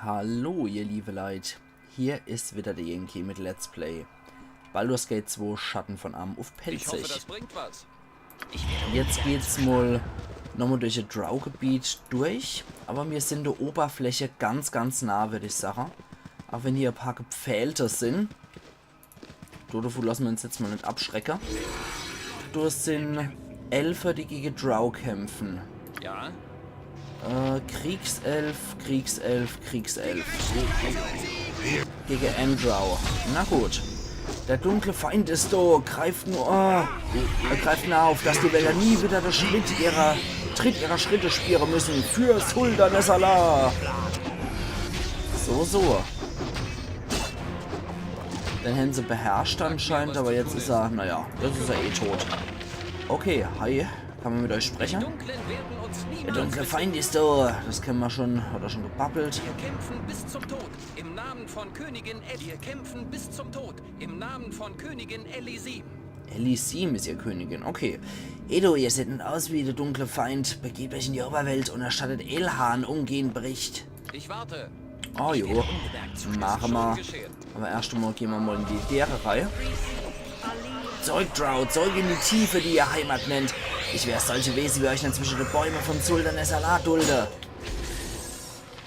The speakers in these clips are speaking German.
Hallo ihr liebe Leute, hier ist wieder der Yankee mit Let's Play Baldur's Gate 2 Schatten von Amn auf Pelzig. Ich hoffe, das bringt was. Jetzt geht's mal nochmal durch das Drow-Gebiet durch, aber wir sind der Oberfläche ganz nah, würde ich sagen. Auch wenn hier ein paar Gepfählte sind. Davon lassen wir uns jetzt mal nicht abschrecken. Da sind Elfer, die gegen Drow kämpfen. Ja? Kriegself. Gegen Androw. Na gut. Der dunkle Feind ist da. Greift nur auf, dass die Wälder nie wieder den Tritt ihrer Schritte spüren müssen. Für Suldan Nesala. So. Den haben sie beherrscht anscheinend, aber jetzt ist er, naja, jetzt ist er eh tot. Okay, hi. Kann man mit euch sprechen? Der dunkle Feind ist da. Das kennen wir schon. Hat er schon gebabbelt. Wir kämpfen bis zum Tod. Im Namen von Königin Wir kämpfen bis zum Tod. Im Namen von Königin Elisim. Elisim ist ihr Königin. Okay. Edo, ihr seht nicht aus wie der dunkle Feind. Begebt euch in die Oberwelt und erstattet Elhan umgehend Bericht. Ich warte. Oh jo. Machen wir. Aber erst einmal gehen wir mal in die Dererei. Zurück, Drow, zurück in die Tiefe, die ihr Heimat nennt. Ich werde solche Wesen wie euch dann zwischen den Bäumen von Suldan Nesala dulde.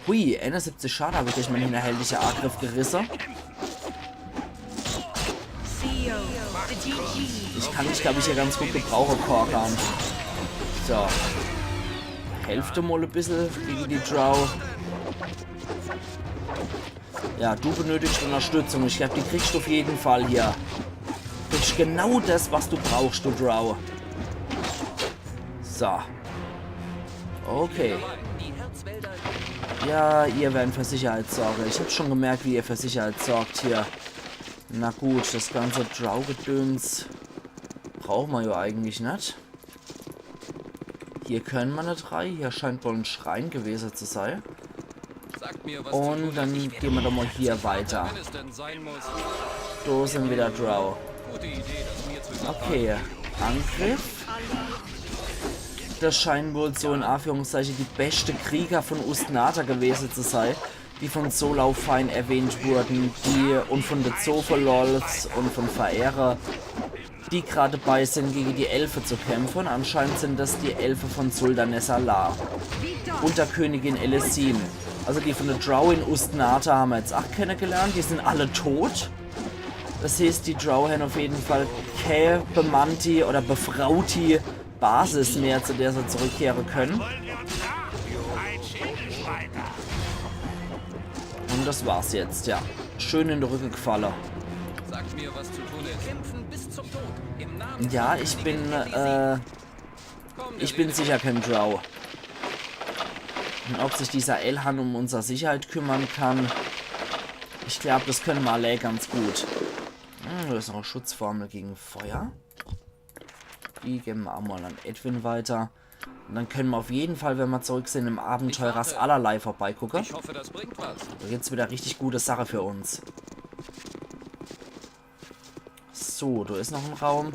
Hui, 71 Schaden habe ich durch meinen unerhelllichen Angriff gerissen. Ich kann dich, glaube ich, hier ganz gut gebrauchen, Korkan. So. Hälfte mal ein bisschen gegen die Drow. Ja, du benötigst Unterstützung. Ich glaube, die kriegst du auf jeden Fall hier. Du kriegst genau das, was du brauchst, du Drow. So. Okay. Ja, ihr werdet für Sicherheit sorgen. Ich habe schon gemerkt, wie ihr für Sicherheit sorgt hier. Na gut, das ganze Drow-Gedöns brauchen wir ja eigentlich nicht. Hier können wir nicht rein. Hier scheint wohl ein Schrein gewesen zu sein. Und dann gehen wir doch mal hier weiter. Da sind wieder Drow. Okay, Angriff. Das scheinen wohl so in Anführungszeichen die beste Krieger von Ustnata gewesen zu sein, die von Solauffein erwähnt wurden, und von den Zofololz und von Verehrer, die gerade dabei sind, gegen die Elfe zu kämpfen. Anscheinend sind das die Elfe von Suldan Nesala unter Königin Elisim. Also die von der Drow in Ustnata haben wir jetzt auch kennengelernt, die sind alle tot. Das heißt, die Drow haben auf jeden Fall keine bemannte oder befraute Basis mehr, zu der sie zurückkehren können. Und das war's jetzt, ja. Schön in die Rücke gefallen. Ja, ich bin sicher kein Drow. Und ob sich dieser Elhan um unsere Sicherheit kümmern kann, ich glaube, das können wir alle ganz gut. Da ist noch eine Schutzformel gegen Feuer. Die geben wir auch mal an Edwin weiter. Und dann können wir auf jeden Fall, wenn wir zurück sind, im Abenteurers allerlei vorbeigucken. Ich hoffe, das bringt was. Da gibt es wieder richtig gute Sache für uns. So, da ist noch ein Raum,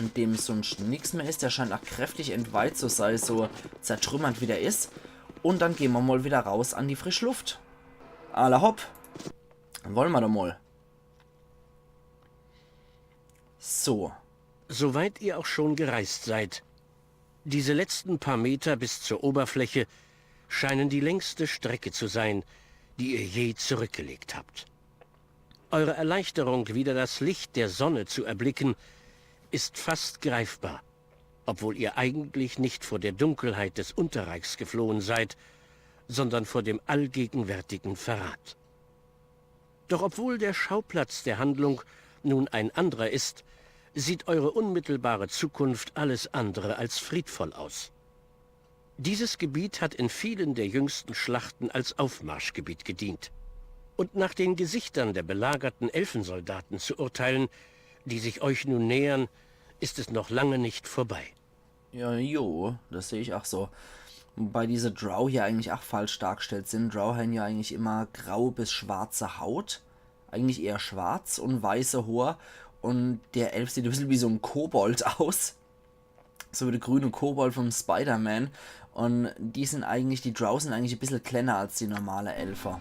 in dem sonst nichts mehr ist. Der scheint auch kräftig entweiht zu sein, so zertrümmert wie der ist. Und dann gehen wir mal wieder raus an die Frischluft. Alla hopp. Dann wollen wir doch mal. So. Soweit ihr auch schon gereist seid. Diese letzten paar Meter bis zur Oberfläche scheinen die längste Strecke zu sein, die ihr je zurückgelegt habt. Eure Erleichterung, wieder das Licht der Sonne zu erblicken, ist fast greifbar, obwohl ihr eigentlich nicht vor der Dunkelheit des Unterreichs geflohen seid, sondern vor dem allgegenwärtigen Verrat. Doch obwohl der Schauplatz der Handlung nun ein anderer ist, sieht eure unmittelbare Zukunft alles andere als friedvoll aus. Dieses Gebiet hat in vielen der jüngsten Schlachten als Aufmarschgebiet gedient. Und nach den Gesichtern der belagerten Elfensoldaten zu urteilen, die sich euch nun nähern, ist es noch lange nicht vorbei. Ja, jo, das sehe ich auch so. Wobei diese Drow hier eigentlich auch falsch dargestellt sind. Drow haben ja eigentlich immer grau bis schwarze Haut. Eigentlich eher schwarz und weiße Haar. Und der Elf sieht ein bisschen wie so ein Kobold aus. So wie der grüne Kobold vom Spider-Man. Und die Drow sind eigentlich ein bisschen kleiner als die normale Elfer.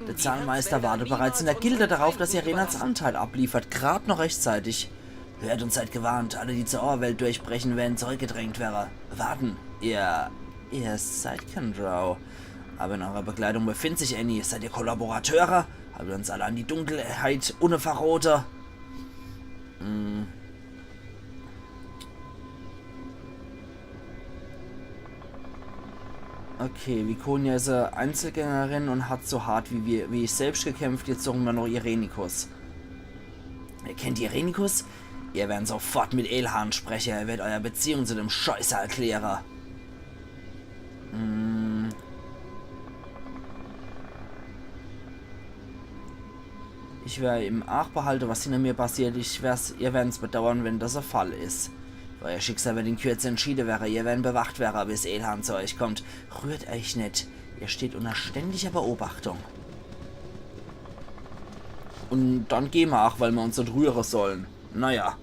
Der Zahlmeister wartet bereits in der Gilde darauf, dass ihr Renats Anteil abliefert, gerade noch rechtzeitig. Hört und seid gewarnt, alle, die zur Auerwelt durchbrechen, werden zurückgedrängt wäre. Warten, ihr seid kein Drow. Aber in eurer Bekleidung befindet sich Annie. Seid ihr Kollaborateure? Habt ihr uns alle an die Dunkelheit ohne Verrote? Okay, Vikonia ist eine Einzelgängerin und hat so hart wie ich selbst gekämpft. Jetzt suchen wir noch Irenicus. Ihr kennt Irenicus? Ihr werdet sofort mit Elhan sprechen. Er wird eure Beziehung zu dem Scheißer erklären. Ich werde im Acht behalten, was hinter mir passiert. Ihr werdet es bedauern, wenn das der Fall ist. Euer Schicksal wird in Kürze entschieden wäre. Ihr werdet bewacht wäre, bis Elhan zu euch kommt. Rührt euch nicht. Ihr steht unter ständiger Beobachtung. Und dann gehen wir auch, weil wir uns nicht rühren sollen. Naja.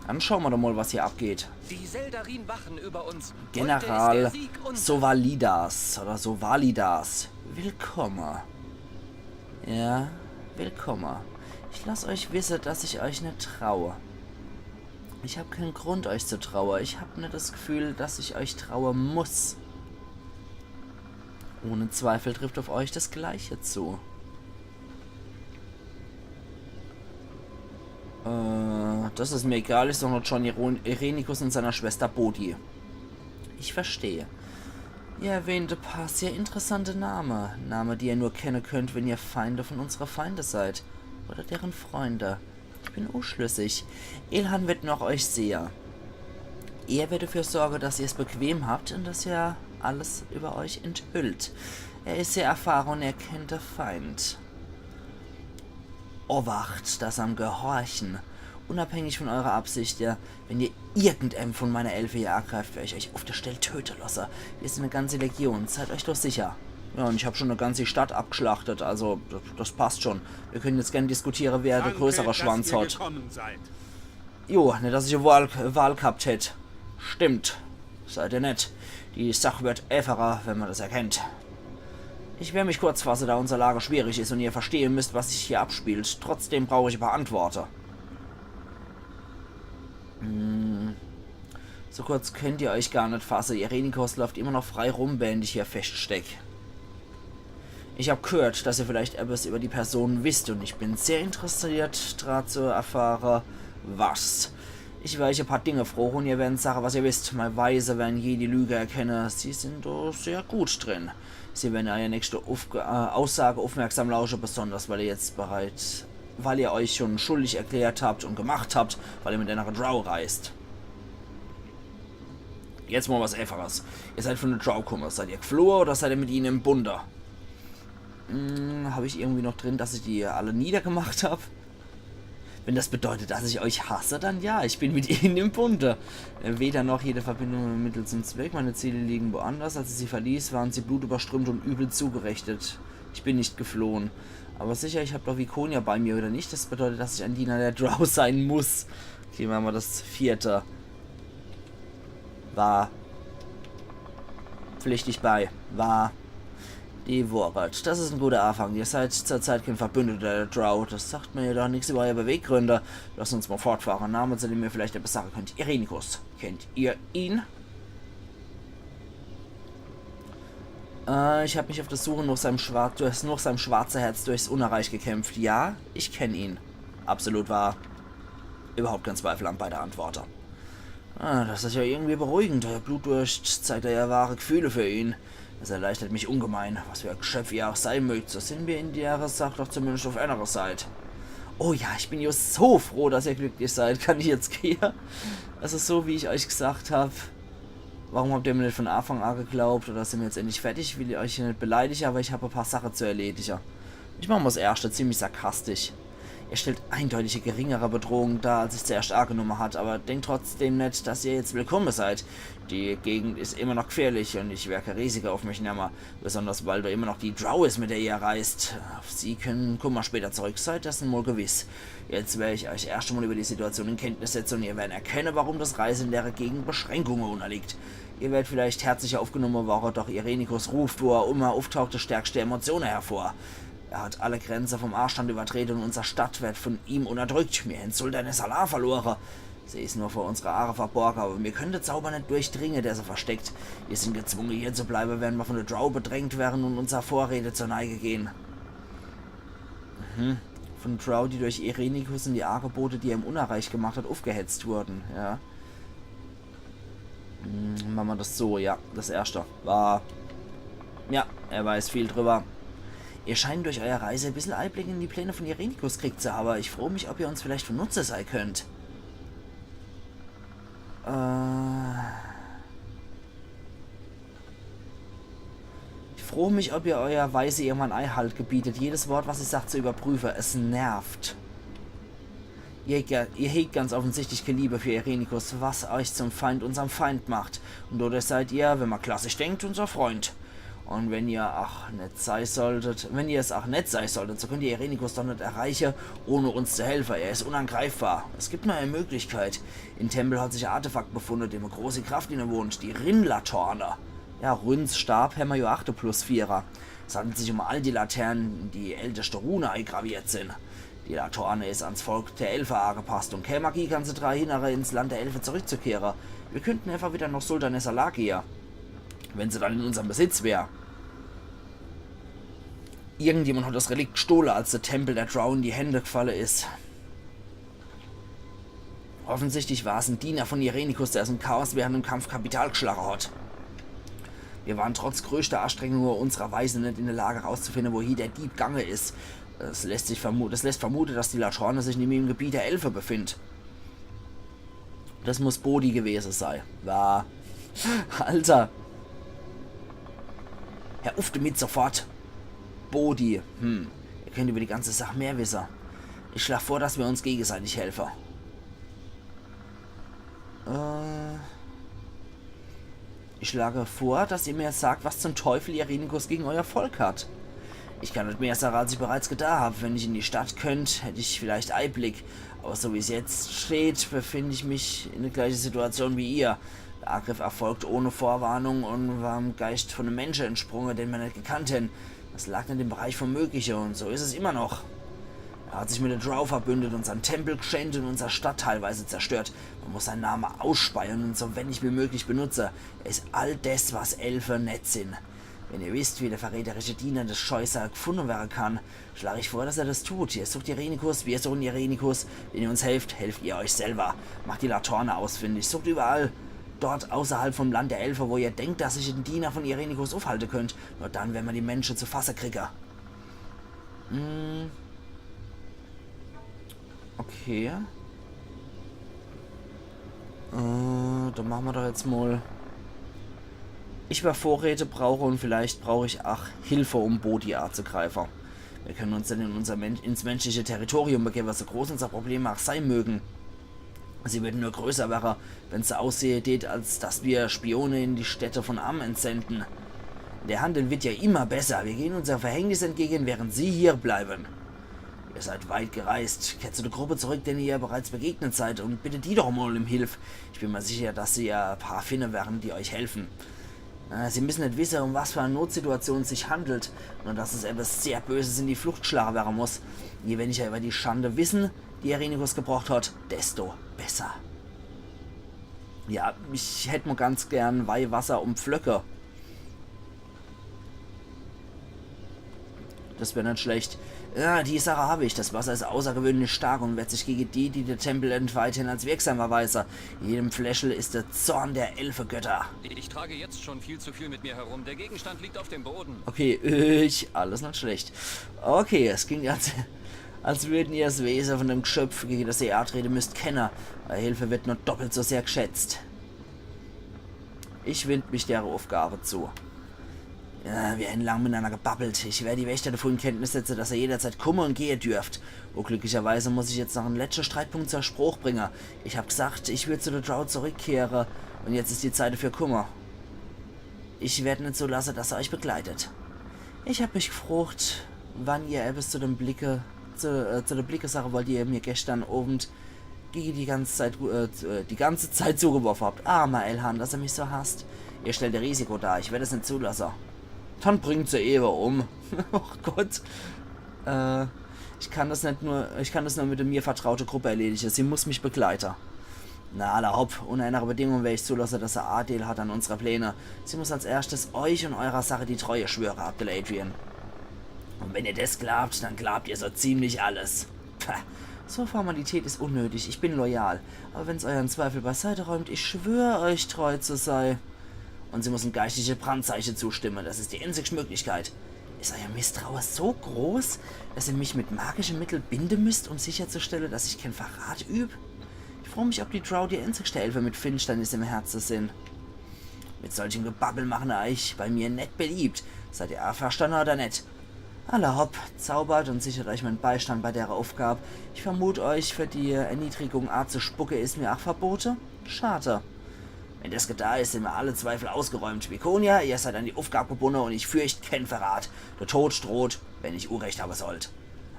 Dann schauen wir doch mal, was hier abgeht. Die Seldarin wachen über uns. General Sovalidas oder Sovalidas. Willkommen. Ja, willkommen. Ich lasse euch wissen, dass ich euch nicht traue. Ich habe keinen Grund, euch zu trauen. Ich habe nur das Gefühl, dass ich euch trauen muss. Ohne Zweifel trifft auf euch das Gleiche zu. Das ist mir egal. Ich suche noch John Irenicus und seiner Schwester Bodhi. Ich verstehe. Ihr erwähnte ein paar sehr interessante Namen. Namen, die ihr nur kennen könnt, wenn ihr Feinde von unserer Feinde seid. Oder deren Freunde. Ich bin unschlüssig. Elhan wird noch euch sehen. Er wird dafür sorgen, dass ihr es bequem habt und dass er alles über euch enthüllt. Er ist sehr erfahren und er kennt den Feind. Obacht, das am Gehorchen. Unabhängig von eurer Absicht, ja, wenn ihr irgendeinem von meiner Elfe hier angreift, werde ich euch auf der Stelle töten lassen. Wir sind eine ganze Legion, seid euch doch sicher. Ja, und ich habe schon eine ganze Stadt abgeschlachtet, also das passt schon. Wir können jetzt gerne diskutieren, wer der größere Schwanz hat. Jo, nicht, dass ich eine Wahl gehabt hätte. Stimmt, seid ihr nett. Die Sache wird einfacher, wenn man das erkennt. Ich werde mich kurz fassen, da unser Lager schwierig ist und ihr verstehen müsst, was sich hier abspielt. Trotzdem brauche ich ein paar Antworten. So kurz könnt ihr euch gar nicht fassen. Irenicus läuft immer noch frei rum, während ich hier feststecke. Ich habe gehört, dass ihr vielleicht etwas über die Person wisst und ich bin sehr interessiert, daran zu erfahren, was. Ich werde euch ein paar Dinge froh und ihr werdet sagen, was ihr wisst. Meine Weise werden je die Lüge erkennen. Sie sind doch sehr gut drin. Sie werden eure nächste Aussage aufmerksam lauschen, besonders weil ihr euch schon schuldig erklärt habt und gemacht habt, weil ihr mit einer Drow reist. Jetzt mal was Einfaches. Ihr seid von der Drow gekommen. Seid ihr geflohen oder seid ihr mit ihnen im Bunde? Habe ich irgendwie noch drin, dass ich die alle niedergemacht habe? Wenn das bedeutet, dass ich euch hasse, dann ja, ich bin mit ihnen im Bunde. Weder noch jede Verbindung mit Mittel zum Zweck. Meine Ziele liegen woanders. Als ich sie verließ, waren sie blutüberströmt und übel zugerechnet. Ich bin nicht geflohen. Aber sicher, ich habe doch Vikonia bei mir, oder nicht? Das bedeutet, dass ich ein Diener der Drow sein muss. Okay, machen wir das 4. War pflichtig bei. War die Worte. Das ist ein guter Anfang. Ihr seid zurzeit kein Verbündeter der Drow. Das sagt mir ja doch nichts über eure Beweggründe. Lasst uns mal fortfahren. Name, zu dem ihr vielleicht etwas sagen könnt. Irenicus. Kennt ihr ihn? Ich habe mich auf der Suche nach seinem schwarzen Herz durchs Unerreich gekämpft. Ja, ich kenne ihn. Absolut wahr. Überhaupt kein Zweifel an beide Antworten. Das ist ja irgendwie beruhigend. Euer Blutdurst zeigt ja wahre Gefühle für ihn. Das erleichtert mich ungemein. Was für ein Geschöpf ihr auch sein mögt, so sind wir in der Sache doch zumindest auf einer Seite. Oh ja, ich bin just so froh, dass ihr glücklich seid. Kann ich jetzt gehen? Also so, wie ich euch gesagt habe. Warum habt ihr mir nicht von Anfang an geglaubt? Oder sind wir jetzt endlich fertig? Ich will euch nicht beleidigen, aber ich habe ein paar Sachen zu erledigen. Ich mache mal das Erste ziemlich sarkastisch. Er stellt eindeutige geringere Bedrohung dar, als ich zuerst angenommen hat, aber denkt trotzdem nicht, dass ihr jetzt willkommen seid. Die Gegend ist immer noch gefährlich und ich werde Risiken auf mich nehmen, besonders weil da immer noch die Drow ist, mit der ihr reist. Auf sie können Kummer später zurück, seid dessen wohl gewiss. Jetzt werde ich euch erst einmal über die Situation in Kenntnis setzen und ihr werdet erkennen, warum das Reisen in der Gegend Beschränkungen unterliegt. Ihr werdet vielleicht herzlich aufgenommen, warum doch Irenicus ruft, wo er immer auftauchte, stärkste Emotionen hervor. Er hat alle Grenzen vom Arschland übertreten und unser Stadt wird von ihm unterdrückt. Mir in Sultan Salar verloren. Sie ist nur vor unserer Aare verborgen, aber wir können den Zauber nicht durchdringen, der sie versteckt. Wir sind gezwungen, hier zu bleiben, während wir von der Drow bedrängt werden und unserer Vorräte zur Neige gehen. Von Drow, die durch Irenicus in die Angebote, die er im Unerreich gemacht hat, aufgehetzt wurden. Ja. Machen wir das so, ja. Das erste war... Ja, er weiß viel drüber. Ihr scheint durch eure Reise ein bisschen Einblick in die Pläne von Irenicus gekriegt zu haben. Ich freue mich, ob ihr uns vielleicht von Nutze sein könnt. Ich freue mich, ob ihr euer Weise irgendwann Einhalt gebietet. Jedes Wort, was ich sage, zu überprüfen. Es nervt. Ihr hegt ganz offensichtlich keine Liebe für Irenicus, was euch zum Feind unserem Feind macht. Und dadurch seid ihr, wenn man klassisch denkt, unser Freund. Und wenn ihr es auch nicht sein solltet, so könnt ihr Irenicus doch nicht erreichen, ohne uns zu helfen. Er ist unangreifbar. Es gibt nur eine Möglichkeit. Im Tempel hat sich ein Artefakt befunden, dem eine große Kraft inne wohnt, die Rinlatorne. Ja, Runs Stab haben wir ja 8 plus 4er. Es handelt sich um all die Laternen, die älteste Rune eingraviert sind. Die Latorne ist ans Volk der Elfe angepasst und keine Magie kann sie daran hindern, ins Land der Elfe zurückzukehren. Wir könnten einfach wieder nach Sultan Salar gehen, wenn sie dann in unserem Besitz wäre. Irgendjemand hat das Relikt gestohlen, als der Tempel der Drow in die Hände gefallen ist. Offensichtlich war es ein Diener von Irenicus, der aus dem Chaos während dem Kampf Kapital geschlagen hat. Wir waren trotz größter Anstrengungen unserer Weise nicht in der Lage herauszufinden, wo hier der Dieb gange ist. Das lässt vermuten, dass die Latorne sich neben dem Gebiet der Elfe befindet. Das muss Bodhi gewesen sein. War. Alter. Herr Ufte mit sofort. Bodhi. Ihr könnt über die ganze Sache mehr wissen. Ich schlage vor, dass wir uns gegenseitig helfen. Ich schlage vor, dass ihr mir sagt, was zum Teufel Irenicus gegen euer Volk hat. Ich kann nicht mehr sagen, als ich bereits getan habe. Wenn ich in die Stadt könnte, hätte ich vielleicht Einblick. Aber so wie es jetzt steht, befinde ich mich in der gleichen Situation wie ihr. Der Angriff erfolgt ohne Vorwarnung und war im Geist von einem Menschen entsprungen, den wir nicht gekannt hätten. Das lag nicht im Bereich vom Möglichen und so ist es immer noch. Er hat sich mit der Drow verbündet und seinen Tempel geschändet und unsere Stadt teilweise zerstört. Man muss seinen Namen ausspeiern und so wenig wie möglich benutzen. Er ist all das, was Elfen nicht sind. Wenn ihr wisst, wie der verräterische Diener des Scheusers gefunden werden kann, schlage ich vor, dass er das tut. Ihr sucht Irenicus, wir suchen Irenicus. Wenn ihr uns helft, helft ihr euch selber. Macht die Latorne ausfindig. Sucht überall dort außerhalb vom Land der Elfe, wo ihr denkt, dass ich den Diener von Irenicus aufhalten könnt. Nur dann, wenn man die Menschen zu fassen kriegen. Okay. Dann machen wir doch jetzt mal... Ich über Vorräte brauche und vielleicht brauche ich auch Hilfe, um Bodhi anzugreifen. Wir können uns dann ins menschliche Territorium begeben, so groß unser Problem auch sein mögen. Sie werden nur größer werden, wenn es aussieht, als dass wir Spione in die Städte von Am entsenden. Der Handel wird ja immer besser. Wir gehen unser Verhängnis entgegen, während Sie hier bleiben. Ihr seid weit gereist. Kehrt zu der Gruppe zurück, denen ihr bereits begegnet seid, und bittet die doch mal um Hilfe. Ich bin mir sicher, dass sie ja ein paar finden werden, die euch helfen. Sie müssen nicht wissen, um was für eine Notsituation es sich handelt, und dass es etwas sehr Böses in die Flucht schlagen werden muss. Je weniger über die Schande wissen, die Irenicus gebraucht hat, desto besser. Ja, ich hätte mal ganz gern Weihwasser und Pflöcke. Das wäre nicht schlecht. Ja, die Sache habe ich. Das Wasser ist außergewöhnlich stark und wird sich gegen die der Tempel weiterhin als wirksam erweisen. In jedem Fläschel ist der Zorn der Elfengötter. Ich trage jetzt schon viel zu viel mit mir herum. Der Gegenstand liegt auf dem Boden. Okay, alles nicht schlecht. Okay, es klingt als würden ihr das Wesen von dem Geschöpf, gegen das ihr antreten müsst, kennen. Eure Hilfe wird nur doppelt so sehr geschätzt. Ich wende mich der Aufgabe zu. Ja, wir haben lang miteinander gebabbelt. Ich werde die Wächter davon in Kenntnis setzen, dass er jederzeit kommen und gehen dürft. Oh, glücklicherweise muss ich jetzt noch einen letzten Streitpunkt zur Spruch bringen. Ich habe gesagt, ich würde zu der Drow zurückkehren. Und jetzt ist die Zeit für Kummer. Ich werde nicht so lassen, dass er euch begleitet. Ich habe mich gefragt, wann ihr etwas zu der Blicke-Sache wollt, die ihr mir gestern Abend die ganze Zeit zugeworfen habt. Armer Elhan, dass er mich so hasst. Ihr stellt ein Risiko dar, ich werde es nicht zulassen. Dann bringt sie Eva um. Oh Gott. Ich kann das nur mit der mir vertraute Gruppe erledigen. Sie muss mich begleiten. Na, aller hopp, unter einer Bedingung werde ich zulassen, dass er Adel hat an unserer Pläne. Sie muss als erstes euch und eurer Sache die Treue schwören, Abdel Adrian. Und wenn ihr das glaubt, dann glaubt ihr so ziemlich alles. Pah, so Formalität ist unnötig, ich bin loyal. Aber wenn es euren Zweifel beiseite räumt, ich schwöre euch treu zu sein. Und sie muss ein geistliches Brandzeichen zustimmen, das ist die einzige Möglichkeit. Ist euer Misstrauen so groß, dass ihr mich mit magischen Mitteln binden müsst, um sicherzustellen, dass ich keinen Verrat übe? Ich frage mich, ob die Drow die einzigste Elfe mit Finsternis im Herzen sind. Mit solchem Gebabbel machen euch bei mir nicht beliebt. Seid ihr verstanden oder nicht? Aller hopp, zaubert und sichert euch meinen Beistand bei der Aufgabe. Ich vermute euch, für die Erniedrigung Art zu spucke ist mir auch verboten. Schade. Wenn das getan ist, sind mir alle Zweifel ausgeräumt. Vikonia, ihr seid an die Aufgabe gebunden und ich fürchte keinen Verrat. Der Tod droht, wenn ich Unrecht haben sollt.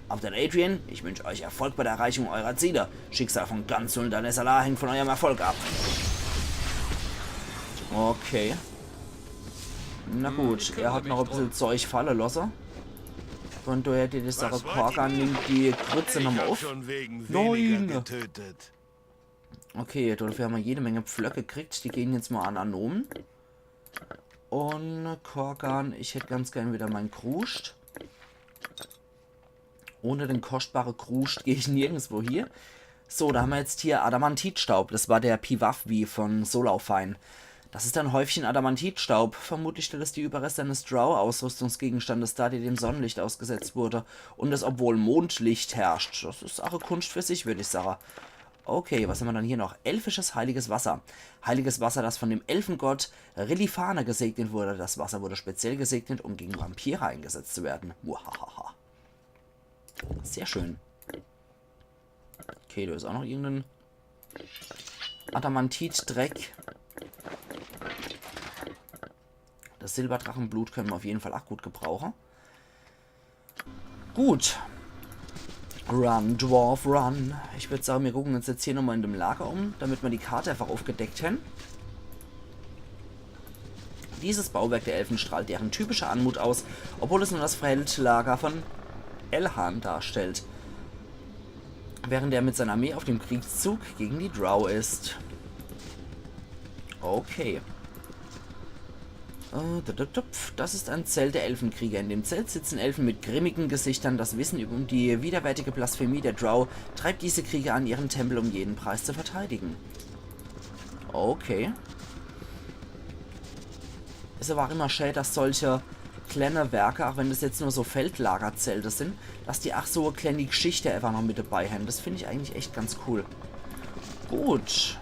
Abdel Adrian, ich wünsche euch Erfolg bei der Erreichung eurer Ziele. Schicksal von ganz Sultan Salah hängt von eurem Erfolg ab. Okay. Na gut, er hat noch ein bisschen Zeug fallen lassen. Von daher die Sache Korgan nimmt die Grütze nochmal auf. Nein! Okay, dafür haben wir jede Menge Pflöcke gekriegt. Die gehen jetzt mal an Anomen. Und Korgan, ich hätte ganz gern wieder meinen Kruscht. Ohne den kostbaren Kruscht gehe ich nirgendwo hier. So, da haben wir jetzt hier Adamantitstaub. Das war der Piwafwi von Solaufein. Das ist ein Häufchen Adamantitstaub. Vermutlich stellt es die Überreste eines Drow-Ausrüstungsgegenstandes dar, der dem Sonnenlicht ausgesetzt wurde. Und das, obwohl Mondlicht herrscht. Das ist auch eine Kunst für sich, würde ich sagen. Okay, was haben wir dann hier noch? Elfisches heiliges Wasser. Heiliges Wasser, das von dem Elfengott Relifane gesegnet wurde. Das Wasser wurde speziell gesegnet, um gegen Vampire eingesetzt zu werden. Muhahaha. Sehr schön. Okay, da ist auch noch irgendein Adamantit-Dreck. Das Silberdrachenblut können wir auf jeden Fall auch gut gebrauchen. Gut. Run, Dwarf, run. Ich würde sagen, wir gucken uns jetzt hier nochmal in dem Lager um, damit wir die Karte einfach aufgedeckt haben. Dieses Bauwerk der Elfen strahlt deren typische Anmut aus, obwohl es nur das Feldlager von Elhan darstellt. Während er mit seiner Armee auf dem Kriegszug gegen die Drow ist. Okay. Das ist ein Zelt der Elfenkrieger. In dem Zelt sitzen Elfen mit grimmigen Gesichtern. Das Wissen um die widerwärtige Blasphemie der Drow treibt diese Krieger an, ihren Tempel um jeden Preis zu verteidigen. Okay. Ist aber auch immer schön, dass solche kleine Werke, auch wenn das jetzt nur so Feldlagerzelte sind, dass die auch so eine kleine Geschichte einfach noch mit dabei haben. Das finde ich eigentlich echt ganz cool. Gut.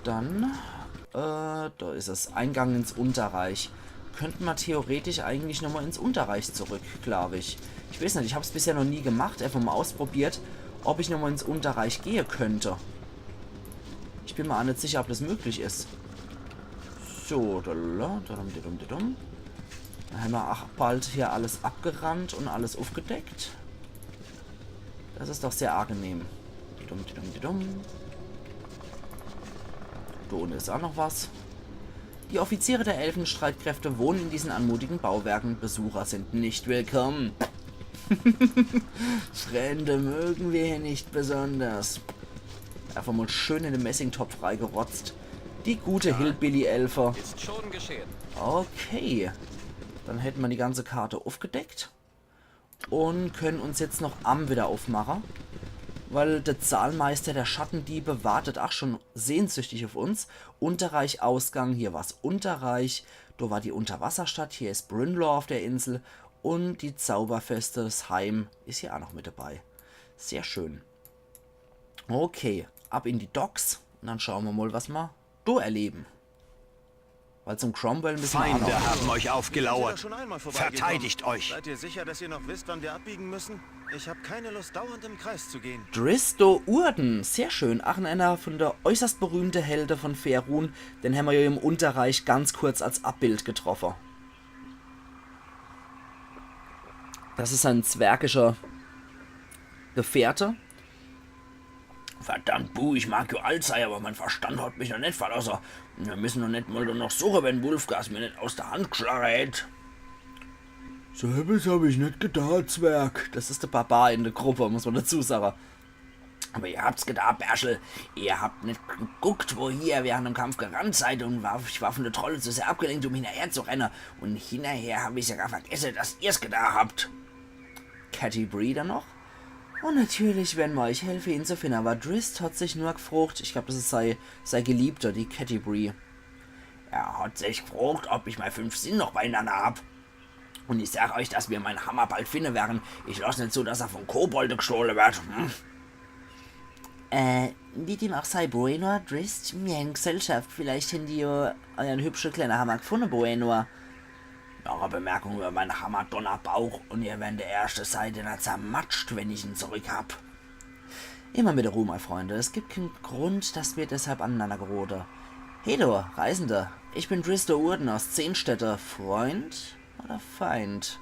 Dann, da ist es. Eingang ins Unterreich. Könnten wir theoretisch eigentlich nochmal ins Unterreich zurück, glaube ich. Ich weiß nicht, ich habe es bisher noch nie gemacht, einfach mal ausprobiert, ob ich nochmal ins Unterreich gehen könnte. Ich bin mir auch nicht sicher, ob das möglich ist. So, dann haben wir auch bald hier alles abgerannt und alles aufgedeckt. Das ist doch sehr angenehm. Da unten ist auch noch was. Die Offiziere der Elfenstreitkräfte wohnen in diesen anmutigen Bauwerken. Besucher sind nicht willkommen. Fremde mögen wir hier nicht besonders. Einfach mal schön in den Messingtopf reingerotzt. Die gute Hillbilly-Elfer. Ist schon geschehen. Okay. Dann hätten wir die ganze Karte aufgedeckt. Und können uns jetzt noch Am wieder aufmachen. Weil der Zahlmeister der Schattendiebe wartet auch schon sehnsüchtig auf uns. Unterreich Ausgang, hier war es Unterreich. Da war die Unterwasserstadt, hier ist Brynlaw auf der Insel. Und die Zauberfeste, das Heim, ist hier auch noch mit dabei. Sehr schön. Okay, ab in die Docks. Und dann schauen wir mal, was wir da erleben. Weil zum Cromwell müssen wir auch Feinde noch. haben euch aufgelauert. Schon einmal vorbeigekommen. Verteidigt euch. Seid ihr sicher, dass ihr noch wisst, wann wir abbiegen müssen? Ich habe keine Lust, dauernd im Kreis zu gehen. Dristo Urden, sehr schön. Ach, einer von der äußerst berühmten Helden von Faerun. Den haben wir ja im Unterreich ganz kurz als Abbild getroffen. Das ist ein zwergischer Gefährte. Verdammt, Bu, ich mag ja alt sein, aber mein Verstand hat mich noch nicht verlassen. Wir müssen noch nicht mal noch suchen, wenn Wulfgas mir nicht aus der Hand geschlagen hat. So etwas habe ich nicht gedacht, Zwerg. Das ist der Barbar in der Gruppe, muss man dazu sagen. Aber ihr habt's gedacht, Berschel. Ihr habt nicht geguckt, wo ihr während dem Kampf gerannt seid und ich war von der Trolle zu sehr abgelenkt, um hinterher zu rennen. Und hinterher habe ich sogar vergessen, dass ihr's gedacht habt. Catty Breeder noch? Und natürlich werden wir euch helfen, ihn zu finden. Aber Drist hat sich nur gefragt, ich glaube, das ist sei Geliebter, die Catty Bree. Er hat sich gefragt, ob ich mal 5 Sinn noch beieinander hab. Und ich sage euch, dass wir meinen Hammer bald finden werden. Ich lasse nicht zu, dass er von Kobolde gestohlen wird. Wie dem auch sei, Bruenor, Drist, mir in Gesellschaft. Vielleicht haben die ja euren hübschen kleinen Hammer gefunden, Bruenor. Eure Bemerkung über meinen Hammerdonnerbauch und ihr werdet der Erste sein, den er zermatscht, wenn ich ihn zurück hab. Immer mit der Ruhe, meine Freunde. Es gibt keinen Grund, dass wir deshalb aneinander geraten. Hey du, Reisende. Ich bin Dristo Urden aus Zehnstädter. Freund oder Feind?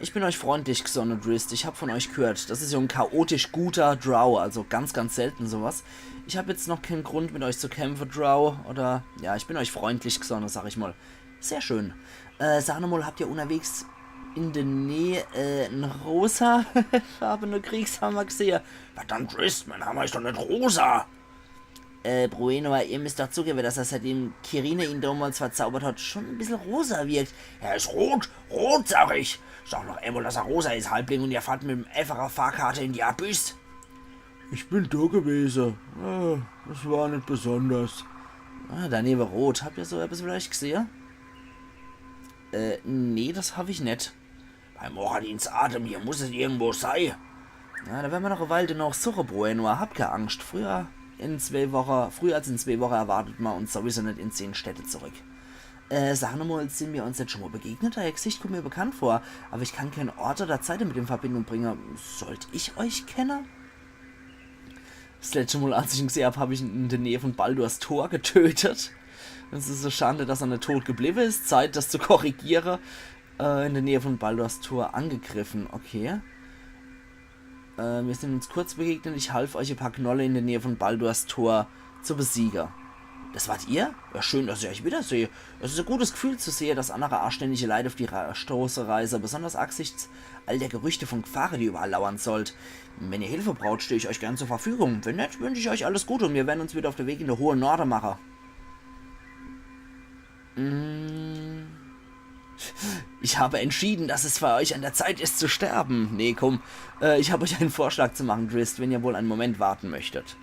Ich bin euch freundlich gesonnen, Drist. Ich hab von euch gehört. Das ist ja ein chaotisch guter Drow, also ganz, ganz selten sowas. Ich habe jetzt noch keinen Grund, mit euch zu kämpfen, Drow. Oder, ja, ich bin euch freundlich gesonnen, sag ich mal. Sehr schön. Sag mal, habt ihr unterwegs in der Nähe einen rosa farbene Kriegshammer gesehen? Verdammt, Drist, mein Hammer ist doch nicht rosa. Bruenor, ihr müsst doch zugeben, dass er seitdem Kirine ihn damals verzaubert hat, schon ein bisschen rosa wirkt. Er ist rot, rot, sag ich. Sag noch einmal, dass er rosa ist, Halbling, und ihr fahrt mit dem einfacher Fahrkarte in die Abyss. Ich bin da gewesen. Das war nicht besonders. Daneben rot. Habt ihr so etwas vielleicht gesehen? Nee, das habe ich nicht. Beim Moradins Atem hier muss es irgendwo sein. Ja, da werden wir noch eine Weile noch suchen, Bruenor. Habt keine Angst. Früher als in 2 Wochen erwartet man uns sowieso nicht in 10 Städte zurück. Sag mal, sind wir uns jetzt schon mal begegnet? Euer Gesicht kommt mir bekannt vor, aber ich kann keinen Ort oder Zeit mit in Verbindung bringen. Sollte ich euch kennen? Das letzte Mal, als ich ihn gesehen habe, habe ich ihn in der Nähe von Baldurs Tor getötet. Es ist so schade, dass er nicht tot geblieben ist. Zeit, das zu korrigieren. In der Nähe von Baldurs Tor angegriffen. Okay. Wir sind uns kurz begegnet. Ich half euch ein paar Knolle in der Nähe von Baldurs Tor zu besiegen. Das wart ihr? Ja, schön, dass ich euch wiedersehe. Es ist ein gutes Gefühl zu sehen, dass andere anständige Leute auf die Stoßereise, besonders angesichts all der Gerüchte von Gefahren, die überall lauern sollt. Wenn ihr Hilfe braucht, stehe ich euch gern zur Verfügung. Wenn nicht, wünsche ich euch alles Gute und wir werden uns wieder auf den Weg in den hohen Norden machen. Ich habe entschieden, dass es für euch an der Zeit ist zu sterben. Nee, komm. Ich habe euch einen Vorschlag zu machen, Drist, wenn ihr wohl einen Moment warten möchtet.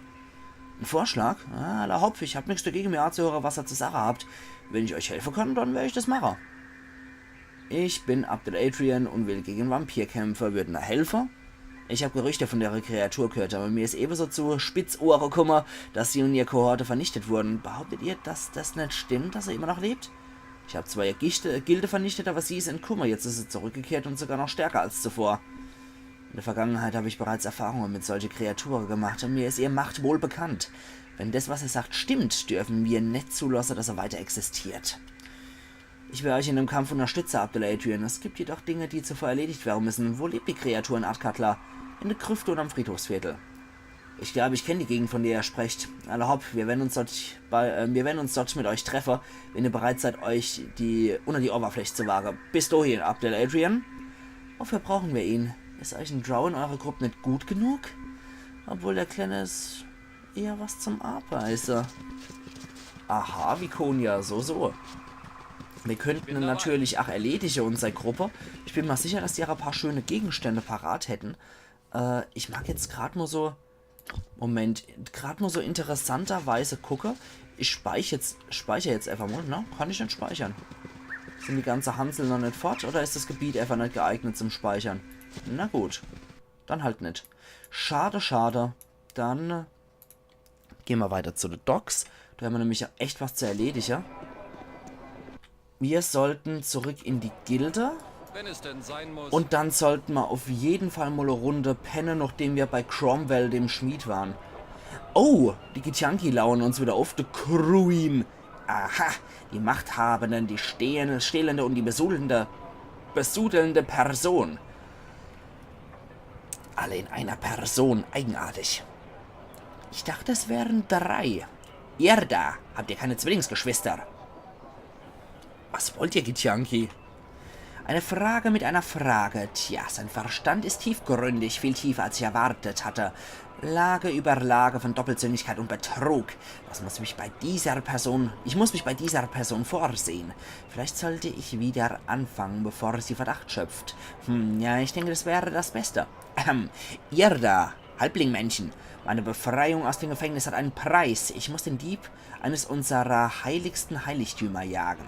Ein Vorschlag? La Hopf, ich habe nichts dagegen, mir anzuhören, was ihr zur Sache habt. Wenn ich euch helfen kann, dann werde ich das machen. Ich bin Abdel Adrian und will gegen Vampirkämpfer. Würden da helfen? Ich habe Gerüchte von der Kreatur gehört, aber mir ist ebenso zu Spitzohren gekommen, dass sie und ihre Kohorte vernichtet wurden. Behauptet ihr, dass das nicht stimmt, dass er immer noch lebt? Ich habe zwar ihr Gilde vernichtet, aber sie ist in Kummer. Jetzt ist sie zurückgekehrt und sogar noch stärker als zuvor. In der Vergangenheit habe ich bereits Erfahrungen mit solchen Kreaturen gemacht und mir ist ihre Macht wohl bekannt. Wenn das, was er sagt, stimmt, dürfen wir nicht zulassen, dass er weiter existiert. Ich werde euch in dem Kampf unterstützen, Abdel Adrian. Es gibt jedoch Dinge, die zuvor erledigt werden müssen. Wo lebt die Kreatur in Athkatla? In der Krypte oder am Friedhofsviertel? Ich glaube, ich kenne die Gegend, von der ihr sprecht. Alle hopp, wir werden uns dort mit euch treffen, wenn ihr bereit seid, euch unter die Oberfläche zu wagen. Bis dahin, Abdel Adrian. Wofür brauchen wir ihn? Ist euch ein Drow in eurer Gruppe nicht gut genug? Obwohl der Kleine ist eher was zum Abbeißer. Aha, Vikonia, so. Wir könnten ihn natürlich erledigen, unsere Gruppe. Ich bin mir sicher, dass die ein paar schöne Gegenstände parat hätten. Ich mag jetzt gerade nur so... Moment, gerade nur so interessanterweise gucke. Ich speichere jetzt einfach mal, ne? Kann ich nicht speichern. Sind die ganze Hansel noch nicht fort oder ist das Gebiet einfach nicht geeignet zum Speichern? Na gut, dann halt nicht. Schade. Dann Gehen wir weiter zu den Docks. Da haben wir nämlich echt was zu erledigen. Wir sollten zurück in die Gilde. Wenn es denn sein muss. Und dann sollten wir auf jeden Fall mal eine Runde pennen, nachdem wir bei Cromwell, dem Schmied, waren. Oh, die Githyanki lauern uns wieder auf. Die Kruin. Aha, die Machthabenden, die stehlende und die besudelnde Person. Alle in einer Person, eigenartig. Ich dachte, es wären 3. Ihr da, habt ihr keine Zwillingsgeschwister? Was wollt ihr, Githyanki? Eine Frage mit einer Frage. Tja, sein Verstand ist tiefgründig, viel tiefer als ich erwartet hatte. Lage über Lage von Doppelzüngigkeit und Betrug. Ich muss mich bei dieser Person vorsehen. Vielleicht sollte ich wieder anfangen, bevor sie Verdacht schöpft. Ja, ich denke, das wäre das Beste. Ihr da, Halblingmännchen. Meine Befreiung aus dem Gefängnis hat einen Preis. Ich muss den Dieb eines unserer heiligsten Heiligtümer jagen.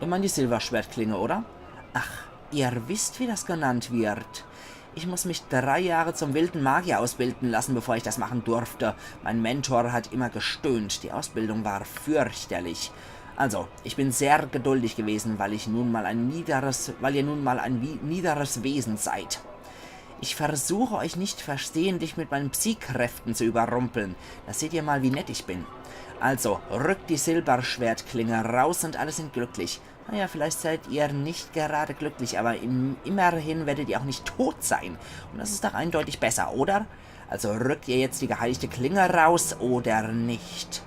Immer die Silberschwertklinge, oder? Ach, ihr wisst, wie das genannt wird. Ich muss mich 3 Jahre zum wilden Magier ausbilden lassen, bevor ich das machen durfte. Mein Mentor hat immer gestöhnt. Die Ausbildung war fürchterlich. Also, ich bin sehr geduldig gewesen, weil ihr nun mal ein niederes Wesen seid. Ich versuche euch nicht versehentlich mit meinen Psy-Kräften zu überrumpeln. Da seht ihr mal, wie nett ich bin. Also, rückt die Silberschwertklinge raus und alle sind glücklich. Naja, vielleicht seid ihr nicht gerade glücklich, aber immerhin werdet ihr auch nicht tot sein. Und das ist doch eindeutig besser, oder? Also rückt ihr jetzt die geheiligte Klinge raus oder nicht?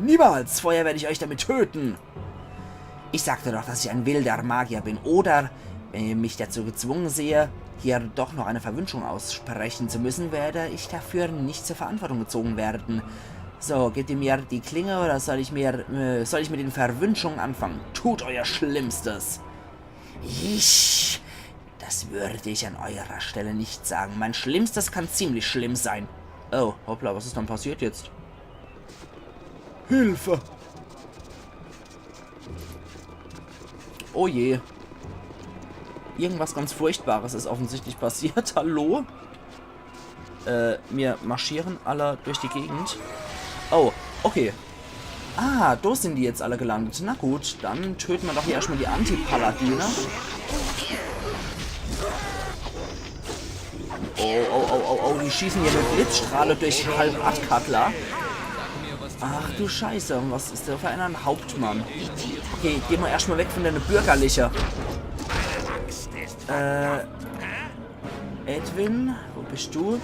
Niemals! Vorher werde ich euch damit töten! Ich sagte doch, dass ich ein wilder Magier bin, oder? Wenn ihr mich dazu gezwungen sehe, hier doch noch eine Verwünschung aussprechen zu müssen, werde ich dafür nicht zur Verantwortung gezogen werden. So, gebt ihr mir die Klinge oder soll ich mit den Verwünschungen anfangen? Tut euer Schlimmstes. Das würde ich an eurer Stelle nicht sagen. Mein Schlimmstes kann ziemlich schlimm sein. Oh, hoppla, was ist dann passiert jetzt? Hilfe! Oh je. Irgendwas ganz Furchtbares ist offensichtlich passiert. Hallo? Wir marschieren alle durch die Gegend. Oh, okay. Ah, da sind die jetzt alle gelandet. Na gut, dann töten wir doch hier erstmal die Anti-Paladine. Oh, die schießen hier mit Blitzstrahle durch halb Adkatla. Ach du Scheiße, was ist der für ein Hauptmann? Okay, gehen wir erstmal weg von deiner Bürgerliche. Edwin, wo bist du?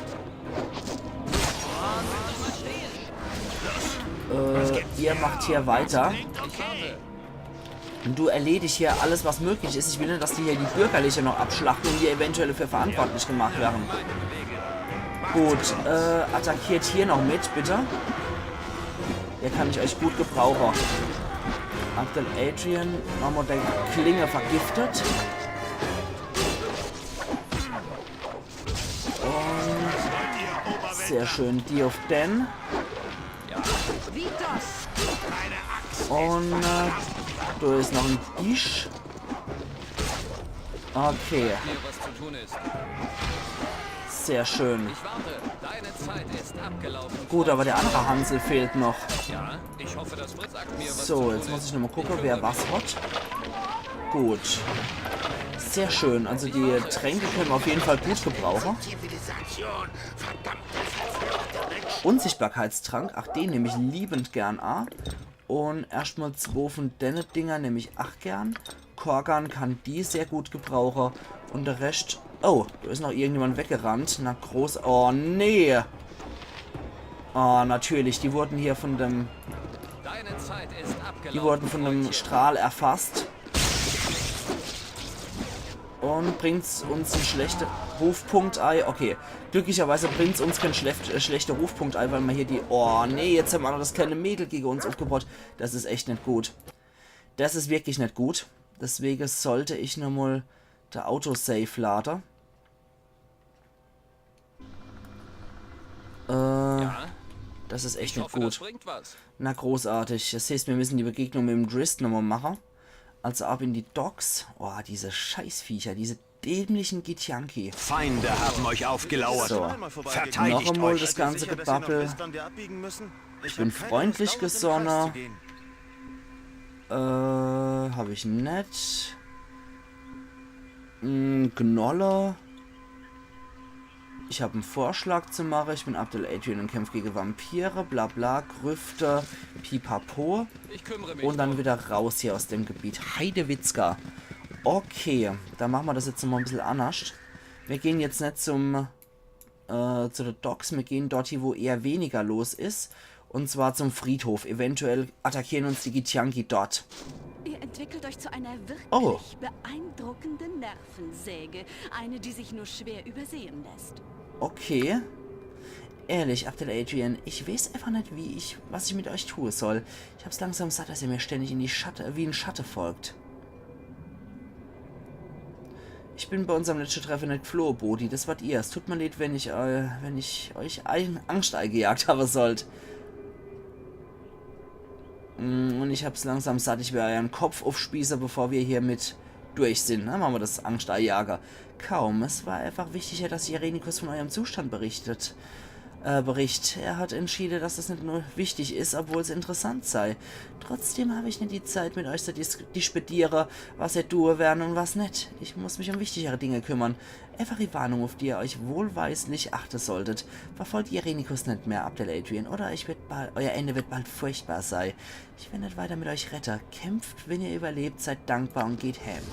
Ihr macht hier weiter. Und du erledigst hier alles, was möglich ist. Ich will nicht, dass die hier die Bürgerliche noch abschlachten und die eventuell für verantwortlich gemacht werden. Gut, attackiert hier noch mit, bitte. Hier kann ich euch gut gebrauchen. Abdel Adrian, haben wir der Klinge vergiftet. Und sehr schön, die auf den. Und da ist noch ein Tisch. Okay. Sehr schön. Gut, aber der andere Hansel fehlt noch. So, jetzt muss ich nochmal gucken, wer was hat. Gut. Sehr schön. Also die Tränke können wir auf jeden Fall gut gebrauchen. Unsichtbarkeitstrank. Ach, den nehme ich liebend gern an. Und erstmal 2 von den Dinger nehme ich 8 gern. Korgan kann die sehr gut gebrauchen. Und der Rest... Oh, da ist noch irgendjemand weggerannt. Na, groß... Oh, nee. Oh, natürlich. Die wurden hier von dem... Die wurden von dem Strahl erfasst. Und bringt uns ein schlechter Rufpunkt-Ei. Okay, glücklicherweise bringt es uns kein schlechter Rufpunkt-Ei, weil wir hier die... Oh, nee, jetzt haben wir noch das kleine Mädel gegen uns aufgebaut. Das ist echt nicht gut. Das ist wirklich nicht gut. Deswegen sollte ich nochmal der Autosave laden. Das ist echt nicht gut. Na, großartig. Das heißt, wir müssen die Begegnung mit dem Drist nochmal machen. Also ab in die Docks. Oh, diese Scheißviecher, diese dämlichen Githyanki. Feinde haben euch aufgelauert. So. Verteidigt Noch einmal euch. das ganze Sicher, dass ihr noch Gebabbel. wisst, wann wir abbiegen müssen? Ich bin hab keine freundlich Lust, dauernd im Kreis gesonnen. zu gehen. Habe ich nicht. Gnolle. Ich habe einen Vorschlag zu machen. Ich bin Abdel Adrian und kämpfe gegen Vampire. Bla bla. Grüfte. Pipapo. Ich kümmere mich. Und dann wieder raus hier aus dem Gebiet. Heidewitzka. Okay. Dann machen wir das jetzt mal ein bisschen anders. Wir gehen jetzt nicht zu den Docks. Wir gehen dort hier, wo eher weniger los ist. Und zwar zum Friedhof. Eventuell attackieren uns die Githyanki dort. Ihr entwickelt euch zu einer wirklich Oh. beeindruckenden Nervensäge. Eine, die sich nur schwer übersehen lässt. Okay. Ehrlich, Abdel Adrian, ich weiß einfach nicht, was ich mit euch tun soll. Ich hab's langsam satt, dass ihr mir ständig in die wie ein Schatten folgt. Ich bin bei unserem letzten Treffen nicht geflohen, Bodi. Das wart ihr. Es tut mir leid, wenn ich euch Angst eingejagt habe sollt. Und ich hab's langsam satt. Ich will euren Kopf aufspießen, bevor wir hier mit durch sind. Dann machen wir das Angsteinjager. Kaum. Es war einfach wichtiger, dass Irenicus von eurem Zustand berichtet. Er hat entschieden, dass das nicht nur wichtig ist, obwohl es interessant sei. Trotzdem habe ich nicht die Zeit, mit euch zu disputieren, was ihr tun werden und was nicht. Ich muss mich um wichtigere Dinge kümmern. Einfach die Warnung, auf die ihr euch wohlweislich achten solltet. Verfolgt Irenicus nicht mehr, Abdel Adrian, oder euer Ende wird bald furchtbar sein. Ich werde nicht weiter mit euch retten. Kämpft, wenn ihr überlebt, seid dankbar und geht heim.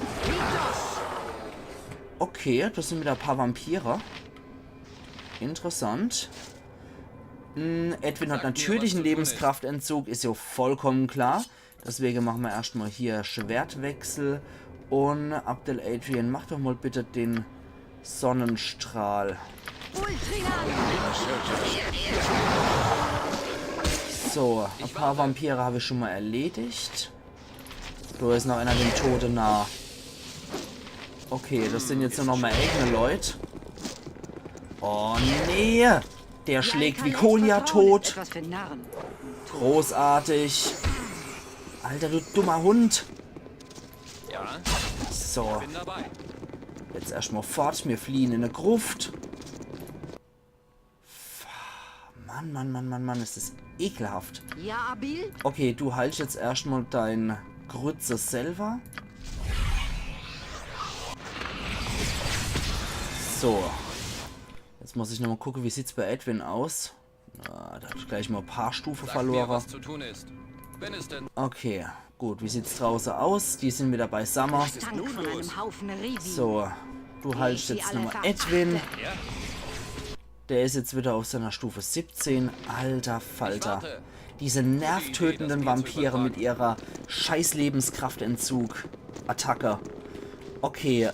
Okay, das sind wieder ein paar Vampire. Interessant. Edwin hat natürlich einen Lebenskraftentzug, ist ja vollkommen klar. Deswegen machen wir erstmal hier Schwertwechsel. Und Abdel Adrian, mach doch mal bitte den Sonnenstrahl. So, ein paar Vampire habe ich schon mal erledigt. Da ist noch einer dem Tode nah. Okay, das sind jetzt nur noch mal eigene Leute. Oh nee! Der schlägt Vikonia tot. Großartig. Alter, du dummer Hund. Ja, So, bin dabei. jetzt erstmal fort. Wir fliehen in eine Gruft. Mann, ist das ekelhaft. Ja, Abil? Okay, du haltst jetzt erstmal dein Grütze selber. So. Jetzt muss ich nochmal gucken, wie sieht's bei Edwin aus. Da habe ich gleich mal ein paar Stufen Sag mir, verloren. was zu tun ist. Wenn es denn... Okay, gut. Wie sieht's draußen aus? Die sind wieder beisammen. Dank von einem Haufen Rivi. So, du haltst jetzt nochmal Edwin. Ja, Der ist jetzt wieder auf seiner Stufe 17. Alter ich Falter. warte. Diese nervtötenden Vampire mit ihrer scheiß Lebenskraftentzug-Attacke. Okay,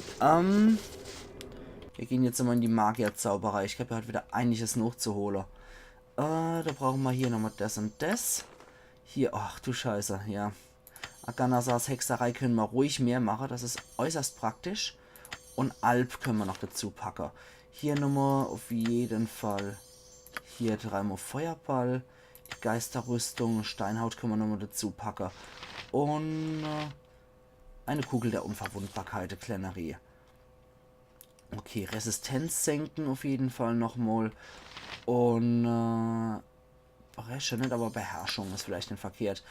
wir gehen jetzt nochmal in die Magierzauberei. Ich glaube, er hat wieder einiges noch zu holen. Da brauchen wir hier nochmal das und das. Hier, ach du Scheiße, ja. Aganasars Hexerei können wir ruhig mehr machen. Das ist äußerst praktisch. Und Alp können wir noch dazu packen. Hier nochmal auf jeden Fall. Hier dreimal Feuerball. Die Geisterrüstung, Steinhaut können wir nochmal dazu packen. Und eine Kugel der Unverwundbarkeit, der Klennerie. Okay, Resistenz senken auf jeden Fall nochmal. Und Bresche nicht, aber Beherrschung ist vielleicht nicht verkehrt.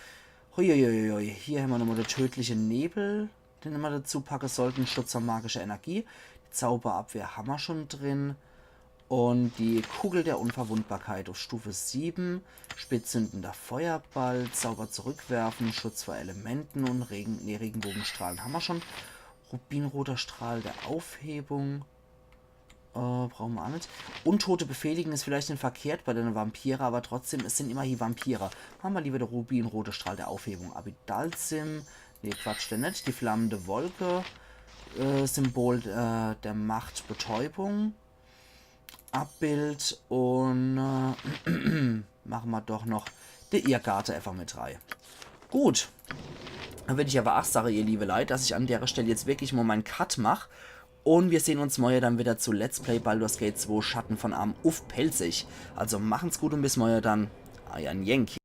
Huiuiui, hier haben wir nochmal den tödlichen Nebel, den wir dazu packen sollten. Schutz vor magischer Energie. Die Zauberabwehr haben wir schon drin. Und die Kugel der Unverwundbarkeit auf Stufe 7. Spätzündender Feuerball, Zauber zurückwerfen, Schutz vor Elementen und Regenbogenstrahlen haben wir schon. Rubinroter Strahl der Aufhebung. Brauchen wir auch nicht. Untote befehligen ist vielleicht nicht verkehrt bei den Vampire, aber trotzdem, es sind immer hier Vampire. Haben wir lieber der Rubinrote Strahl der Aufhebung. Abidalsim. Ne, Quatsch, der nicht. Die flammende Wolke. Symbol der Macht Betäubung. Abbild und machen wir doch noch die Irrgarten einfach mit 3. Gut. Dann würde ich aber auch sagen, ihr liebe Leute, dass ich an der Stelle jetzt wirklich mal meinen Cut mache. Und wir sehen uns morgen dann wieder zu Let's Play Baldur's Gate 2 Schatten von Arm auf Pelzig. Also machen's gut und bis morgen dann. Euer Yankee.